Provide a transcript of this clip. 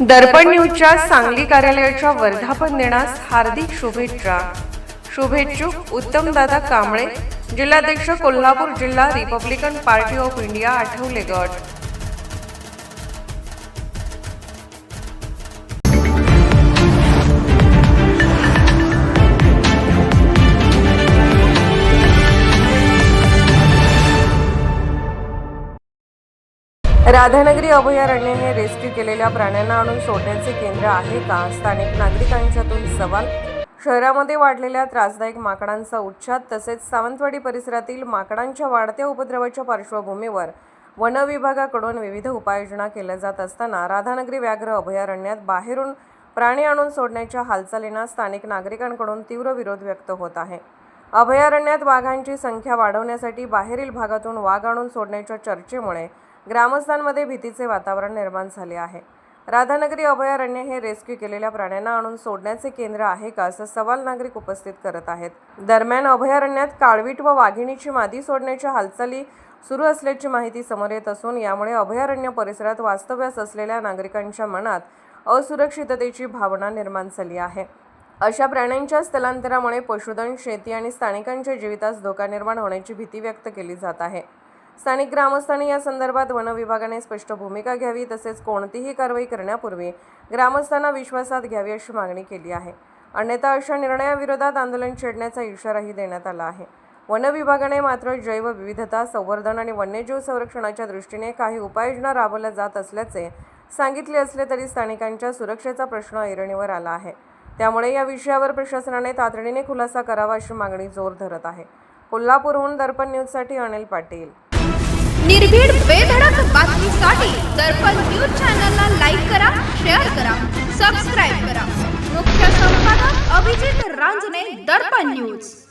दर्पण न्यूजच्या सांगली कार्यालयाच्या वर्धापन दिनास हार्दिक शुभेच्छा. शुभेच्छुक उत्तमदादा कांबळे, जिल्हाध्यक्ष कोल्हापूर जिल्हा Republican party of India Athawale गट. राधानगरी अभयारण्य हे रेस्क्यू केलेल्या प्राण्यांना आणून सोडण्याचे केंद्र आहे का? स्थानिक नागरिकांच्यातून सवाल. शहरामध्ये वाढलेल्या त्रासदायक माकडांचा उच्छाद तसेच सावंतवाडी परिसरातील माकडांच्या वाढत्या उपद्रवाच्या पार्श्वभूमीवर वन विभागाकडून विविध उपाययोजना केल्या जात असताना राधानगरी व्याघ्र अभयारण्यात बाहेरून प्राणी आणून सोडण्याच्या हालचालींना स्थानिक नागरिकांकडून तीव्र विरोध व्यक्त होत आहे. अभयारण्यात वाघांची संख्या वाढवण्यासाठी बाहेरील भागातून वाघ आणून सोडण्याच्या चर्चेमुळे ग्रामस्थांमध्ये भीतीचे वातावरण निर्माण झाले आहे. राधानगरी अभयारण्य हे रेस्क्यू केलेल्या प्राण्यांना आणून सोडण्याचे केंद्र आहे का, असा सवाल नागरिक उपस्थित करत आहेत. दरम्यान अभयारण्यात काळवीट व वाघिणीची मादी सोडण्याच्या हालचाली सुरू असल्याची माहिती समोर येत असून यामुळे अभयारण्य परिसरात वास्तव्यास असलेल्या नागरिकांच्या मनात असुरक्षिततेची भावना निर्माण झाली आहे. अशा प्राण्यांच्या स्थलांतरामुळे पशुधन, शेती आणि स्थानिकांच्या जीवितास धोका निर्माण होण्याची भीती व्यक्त केली जात आहे. स्थानिक ग्रामस्थांनी या संदर्भात वन विभागाने स्पष्ट भूमिका घ्यावी तसेच कोणतीही कारवाई करण्यापूर्वी ग्रामस्थांना विश्वासात घ्यावी अशी मागणी केली आहे. अन्यथा अशा निर्णयाविरोधात आंदोलन छेडण्याचा इशाराही देण्यात आला आहे. वन विभागाने मात्र जैवविविधता संवर्धन आणि वन्यजीव संरक्षणाच्या दृष्टीने काही उपाययोजना राबवल्या जात असल्याचे सांगितले असले तरी स्थानिकांच्या सुरक्षेचा प्रश्न ऐरणीवर आला आहे. त्यामुळे या विषयावर प्रशासनाने तातडीने खुलासा करावा अशी मागणी जोर धरत आहे. कोल्हापूरहून दर्पण न्यूजसाठी अनिल पाटील. निर्भीड बेधडक बातमीसाठी दर्पण न्यूज चॅनलला लाईक करा, शेअर करा, सबस्क्राईब करा. मुख्य संपादक अभिजित रांजणे, दर्पण न्यूज.